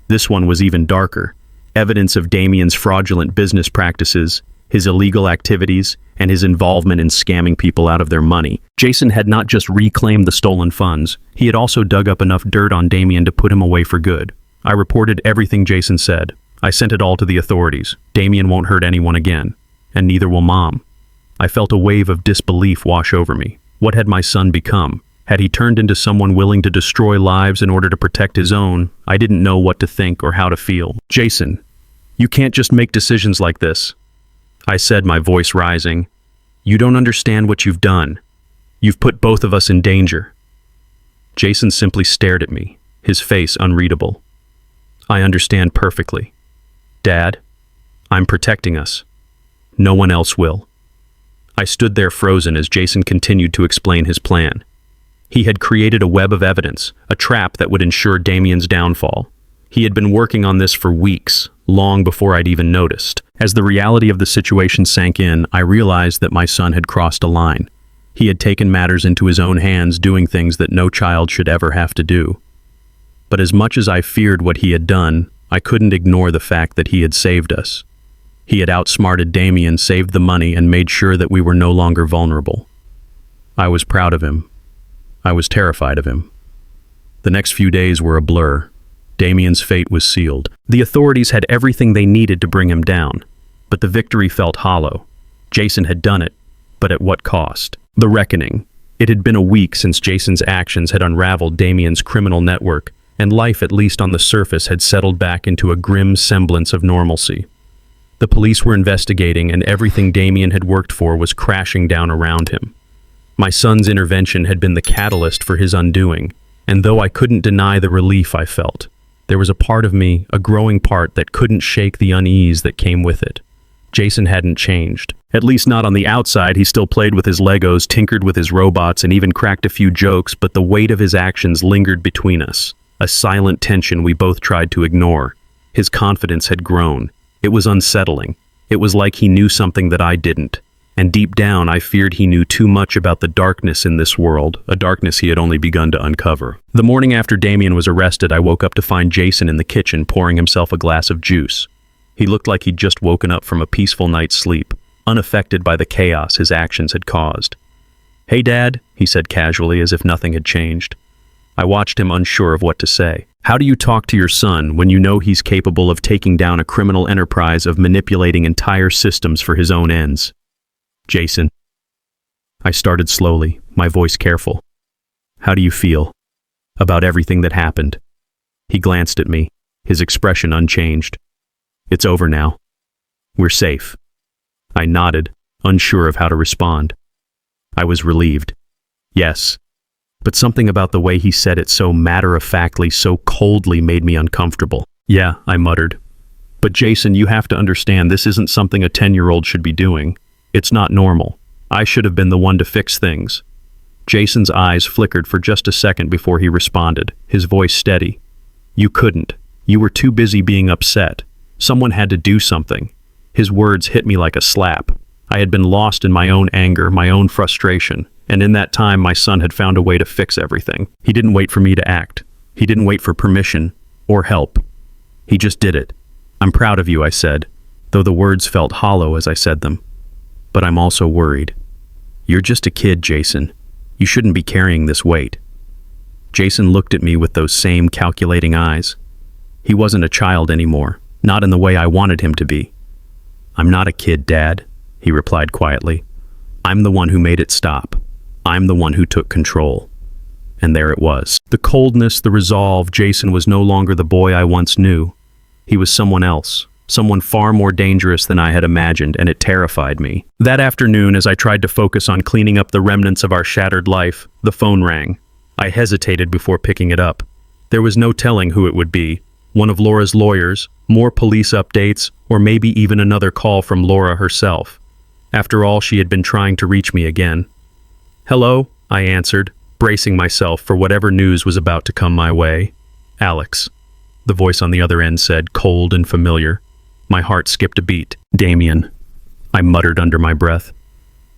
This one was even darker. Evidence of Damien's fraudulent business practices, his illegal activities, and his involvement in scamming people out of their money. Jason had not just reclaimed the stolen funds, he had also dug up enough dirt on Damien to put him away for good. I reported everything Jason said. I sent it all to the authorities. Damien won't hurt anyone again, and neither will Mom. I felt a wave of disbelief wash over me. What had my son become? Had he turned into someone willing to destroy lives in order to protect his own? I didn't know what to think or how to feel. "Jason, you can't just make decisions like this," I said, my voice rising. "You don't understand what you've done. You've put both of us in danger." Jason simply stared at me, his face unreadable. "I understand perfectly. Dad, I'm protecting us. No one else will." I stood there frozen as Jason continued to explain his plan. He had created a web of evidence, a trap that would ensure Damien's downfall. He had been working on this for weeks, long before I'd even noticed. As the reality of the situation sank in, I realized that my son had crossed a line. He had taken matters into his own hands, doing things that no child should ever have to do. But as much as I feared what he had done, I couldn't ignore the fact that he had saved us. He had outsmarted Damien, saved the money, and made sure that we were no longer vulnerable. I was proud of him. I was terrified of him. The next few days were a blur. Damien's fate was sealed. The authorities had everything they needed to bring him down, but the victory felt hollow. Jason had done it. but at what cost? The reckoning. It had been a week since Jason's actions had unraveled Damien's criminal network, and life, at least on the surface, had settled back into a grim semblance of normalcy. The police were investigating, and everything Damien had worked for was crashing down around him. My son's intervention had been the catalyst for his undoing, and though I couldn't deny the relief I felt, there was a part of me, a growing part, that couldn't shake the unease that came with it. Jason hadn't changed. At least not on the outside. He still played with his Legos, tinkered with his robots, and even cracked a few jokes, but the weight of his actions lingered between us, a silent tension we both tried to ignore. His confidence had grown. It was unsettling. It was like he knew something that I didn't. And deep down, I feared he knew too much about the darkness in this world, a darkness he had only begun to uncover. The morning after Damien was arrested, I woke up to find Jason in the kitchen pouring himself a glass of juice. He looked like he'd just woken up from a peaceful night's sleep, unaffected by the chaos his actions had caused. "Hey, Dad," he said casually, as if nothing had changed. I watched him, unsure of what to say. "How do you talk to your son when you know he's capable of taking down a criminal enterprise, of manipulating entire systems for his own ends?" "Jason." I started slowly, my voice careful. "How do you feel about everything that happened?" He glanced at me, his expression unchanged. "It's over now. We're safe." I nodded, unsure of how to respond. I was relieved. Yes. But something about the way he said it so matter-of-factly, so coldly, made me uncomfortable. "Yeah," I muttered. "But Jason, you have to understand, this isn't something a 10-year-old should be doing. It's not normal. I should have been the one to fix things." Jason's eyes flickered for just a second before he responded, his voice steady. "You couldn't. You were too busy being upset. Someone had to do something." His words hit me like a slap. I had been lost in my own anger, my own frustration, and in that time my son had found a way to fix everything. He didn't wait for me to act. He didn't wait for permission or help. He just did it. "I'm proud of you," I said, though the words felt hollow as I said them. "But I'm also worried. You're just a kid, Jason. You shouldn't be carrying this weight." Jason looked at me with those same calculating eyes. He wasn't a child anymore, not in the way I wanted him to be. "I'm not a kid, Dad," he replied quietly. "I'm the one who made it stop. I'm the one who took control." And there it was. The coldness, the resolve. Jason was no longer the boy I once knew. He was someone else, someone far more dangerous than I had imagined, and it terrified me. That afternoon, as I tried to focus on cleaning up the remnants of our shattered life, the phone rang. I hesitated before picking it up. There was no telling who it would be. One of Laura's lawyers, more police updates, or maybe even another call from Laura herself. After all, she had been trying to reach me again. "Hello," I answered, bracing myself for whatever news was about to come my way. "Alex," the voice on the other end said, cold and familiar. My heart skipped a beat. "Damien," I muttered under my breath.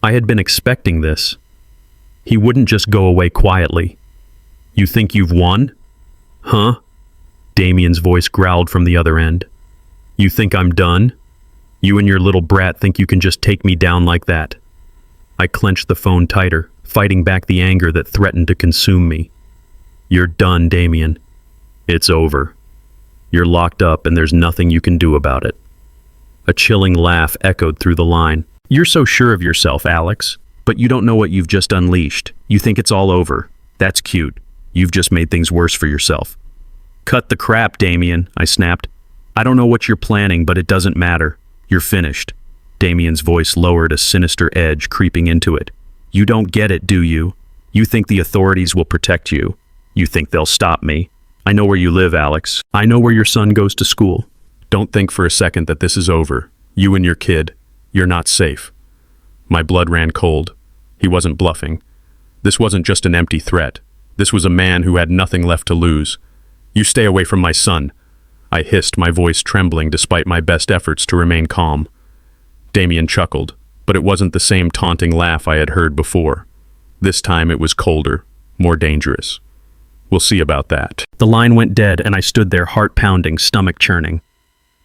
I had been expecting this. He wouldn't just go away quietly. "You think you've won?" "Huh?" Damien's voice growled from the other end. "You think I'm done? You and your little brat think you can just take me down like that?" I clenched the phone tighter, fighting back the anger that threatened to consume me. "You're done, Damien. It's over. You're locked up and there's nothing you can do about it." A chilling laugh echoed through the line. "You're so sure of yourself, Alex, but you don't know what you've just unleashed. You think it's all over. That's cute. You've just made things worse for yourself." "Cut the crap, Damien," I snapped. "I don't know what you're planning, but it doesn't matter. You're finished." Damien's voice lowered, a sinister edge creeping into it. "You don't get it, do you? You think the authorities will protect you. You think they'll stop me. I know where you live, Alex. I know where your son goes to school. Don't think for a second that this is over. You and your kid, you're not safe." My blood ran cold. He wasn't bluffing. This wasn't just an empty threat. This was a man who had nothing left to lose. "You stay away from my son," I hissed, my voice trembling despite my best efforts to remain calm. Damien chuckled, but it wasn't the same taunting laugh I had heard before. This time it was colder, more dangerous. "We'll see about that." The line went dead, and I stood there, heart pounding, stomach churning.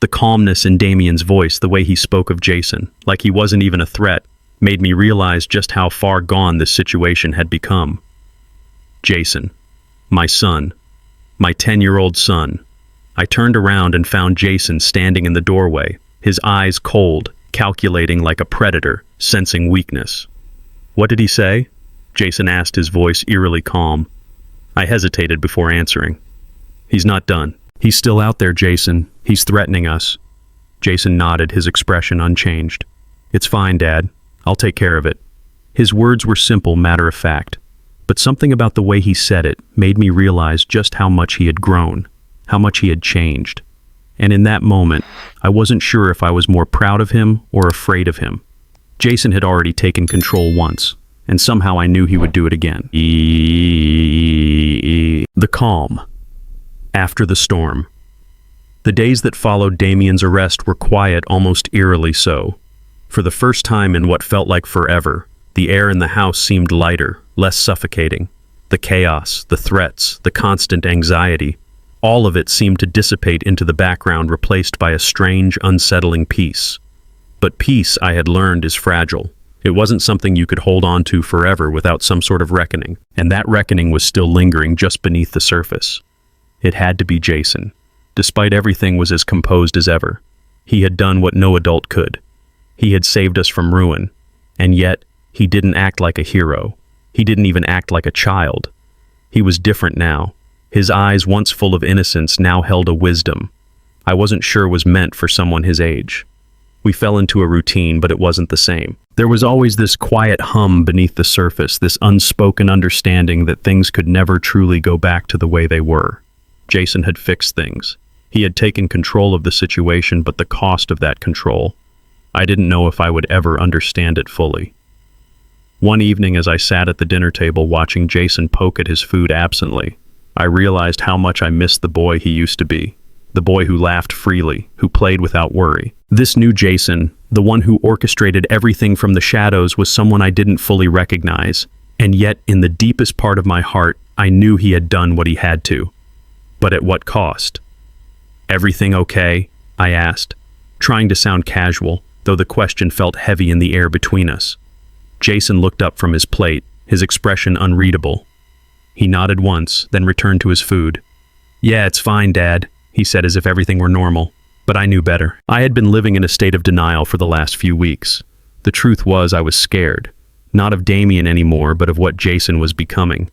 The calmness in Damien's voice, the way he spoke of Jason, like he wasn't even a threat, made me realize just how far gone this situation had become. Jason, my son, my 10-year-old son. I turned around and found Jason standing in the doorway, his eyes cold, calculating like a predator, sensing weakness. What did he say? Jason asked, his voice eerily calm. I hesitated before answering. He's not done. He's still out there, Jason. He's threatening us. Jason nodded, his expression unchanged. It's fine, Dad. I'll take care of it. His words were simple, matter of fact. But something about the way he said it made me realize just how much he had grown, how much he had changed. And in that moment, I wasn't sure if I was more proud of him or afraid of him. Jason had already taken control once, and somehow I knew he would do it again. The calm. After the storm. The days that followed Damien's arrest were quiet, almost eerily so. For the first time in what felt like forever, the air in the house seemed lighter, less suffocating. The chaos, the threats, the constant anxiety, all of it seemed to dissipate into the background, replaced by a strange, unsettling peace. But peace, I had learned, is fragile. It wasn't something you could hold on to forever without some sort of reckoning, and that reckoning was still lingering just beneath the surface. It had to be Jason. Despite everything, was as composed as ever. He had done what no adult could. He had saved us from ruin, and yet he didn't act like a hero. He didn't even act like a child. He was different now. His eyes, once full of innocence, now held a wisdom I wasn't sure was meant for someone his age. We fell into a routine, but it wasn't the same. There was always this quiet hum beneath the surface, this unspoken understanding that things could never truly go back to the way they were. Jason had fixed things. He had taken control of the situation, but the cost of that control, I didn't know if I would ever understand it fully. One evening, as I sat at the dinner table watching Jason poke at his food absently, I realized how much I missed the boy he used to be. The boy who laughed freely, who played without worry. This new Jason, the one who orchestrated everything from the shadows, was someone I didn't fully recognize. And yet, in the deepest part of my heart, I knew he had done what he had to. But at what cost? Everything okay? I asked, trying to sound casual, though the question felt heavy in the air between us. Jason looked up from his plate, his expression unreadable. He nodded once, then returned to his food. Yeah, it's fine, Dad, he said as if everything were normal. But I knew better. I had been living in a state of denial for the last few weeks. The truth was I was scared, not of Damien anymore, but of what Jason was becoming.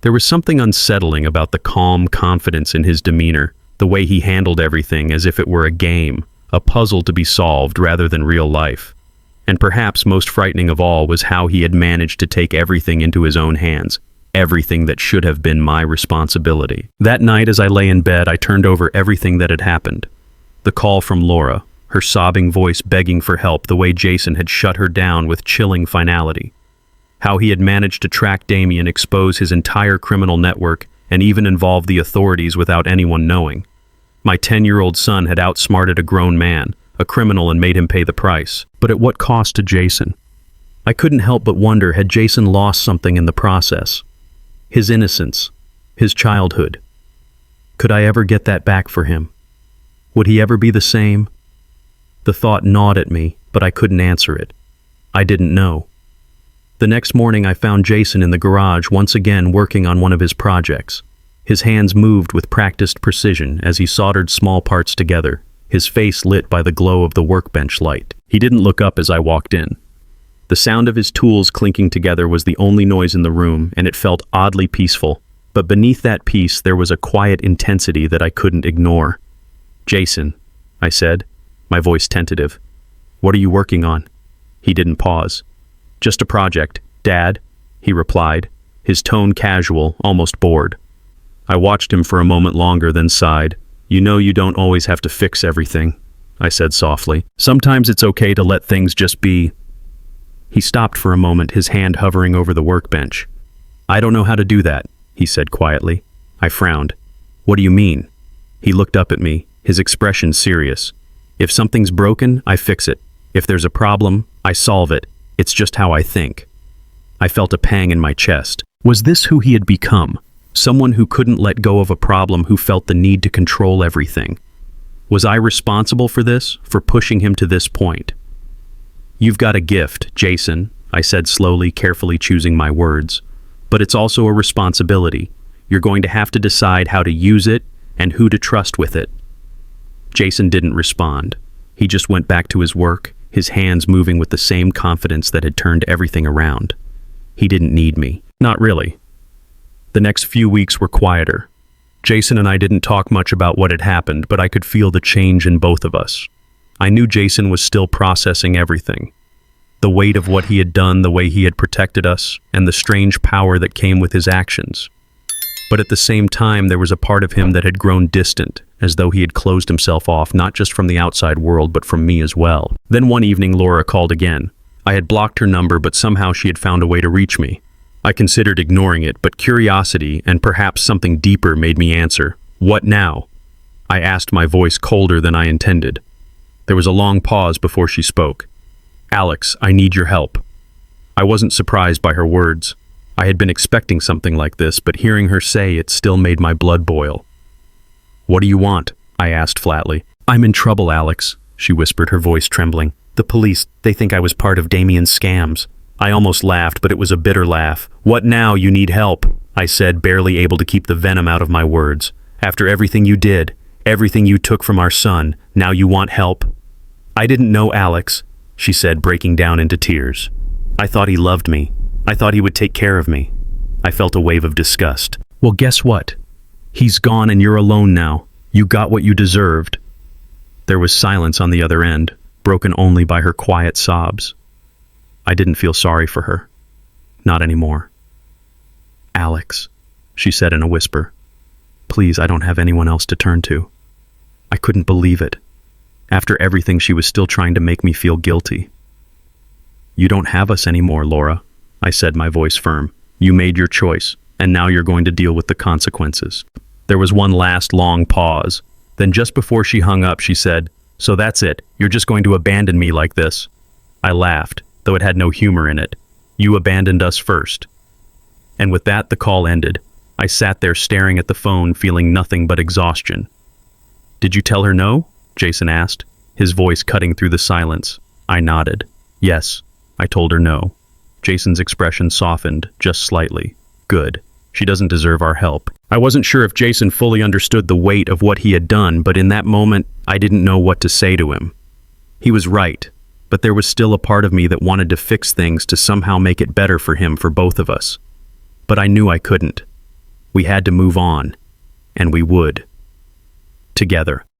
There was something unsettling about the calm confidence in his demeanor, the way he handled everything as if it were a game, a puzzle to be solved rather than real life. And perhaps most frightening of all was how he had managed to take everything into his own hands, everything that should have been my responsibility. That night, as I lay in bed, I turned over everything that had happened. The call from Laura, her sobbing voice begging for help, the way Jason had shut her down with chilling finality. How he had managed to track Damien, expose his entire criminal network, and even involve the authorities without anyone knowing. My 10-year-old son had outsmarted a grown man, a criminal, and made him pay the price. But at what cost to Jason? I couldn't help but wonder, had Jason lost something in the process? His innocence, his childhood. Could I ever get that back for him? Would he ever be the same? The thought gnawed at me, but I couldn't answer it. I didn't know. The next morning I found Jason in the garage, once again working on one of his projects. His hands moved with practiced precision as he soldered small parts together, his face lit by the glow of the workbench light. He didn't look up as I walked in. The sound of his tools clinking together was the only noise in the room, and it felt oddly peaceful. But beneath that peace there was a quiet intensity that I couldn't ignore. "Jason," I said, my voice tentative. "What are you working on?" He didn't pause. "Just a project, Dad," he replied, his tone casual, almost bored. I watched him for a moment longer, then sighed. "You know you don't always have to fix everything," I said softly. "Sometimes it's okay to let things just be." He stopped for a moment, his hand hovering over the workbench. "I don't know how to do that," he said quietly. I frowned. "What do you mean?" He looked up at me, his expression serious. "If something's broken, I fix it. If there's a problem, I solve it. It's just how I think." I felt a pang in my chest. Was this who he had become? Someone who couldn't let go of a problem, who felt the need to control everything. Was I responsible for this, for pushing him to this point? "You've got a gift, Jason," I said slowly, carefully choosing my words. "But it's also a responsibility. You're going to have to decide how to use it and who to trust with it." Jason didn't respond. He just went back to his work, his hands moving with the same confidence that had turned everything around. He didn't need me. Not really. The next few weeks were quieter. Jason and I didn't talk much about what had happened, but I could feel the change in both of us. I knew Jason was still processing everything. The weight of what he had done, the way he had protected us, and the strange power that came with his actions. But at the same time, there was a part of him that had grown distant, as though he had closed himself off not just from the outside world, but from me as well. Then one evening, Laura called again. I had blocked her number, but somehow she had found a way to reach me. I considered ignoring it, but curiosity and perhaps something deeper made me answer. "What now?" I asked, my voice colder than I intended. There was a long pause before she spoke. "Alex, I need your help." I wasn't surprised by her words. I had been expecting something like this, but hearing her say it still made my blood boil. "What do you want?" I asked flatly. "I'm in trouble, Alex," she whispered, her voice trembling. "The police, they think I was part of Damien's scams." I almost laughed, but it was a bitter laugh. "What now? You need help," I said, barely able to keep the venom out of my words. "After everything you did, everything you took from our son, now you want help?" "I didn't know Alex," she said, breaking down into tears. "I thought he loved me. I thought he would take care of me." I felt a wave of disgust. "Well, guess what? He's gone and you're alone now. You got what you deserved." There was silence on the other end, broken only by her quiet sobs. I didn't feel sorry for her. Not anymore. "Alex," she said in a whisper. "Please, I don't have anyone else to turn to." I couldn't believe it. After everything, she was still trying to make me feel guilty. "You don't have us anymore, Laura," I said, my voice firm. "You made your choice, and now you're going to deal with the consequences." There was one last long pause. Then just before she hung up, she said, "So that's it. You're just going to abandon me like this?" I laughed, though it had no humor in it. "You abandoned us first." And with that, the call ended. I sat there staring at the phone, feeling nothing but exhaustion. "Did you tell her no?" Jason asked, his voice cutting through the silence. I nodded. "Yes, I told her no." Jason's expression softened, just slightly. "Good. She doesn't deserve our help." I wasn't sure if Jason fully understood the weight of what he had done, but in that moment, I didn't know what to say to him. He was right, but there was still a part of me that wanted to fix things to somehow make it better for him, for both of us. But I knew I couldn't. We had to move on, and we would. Together.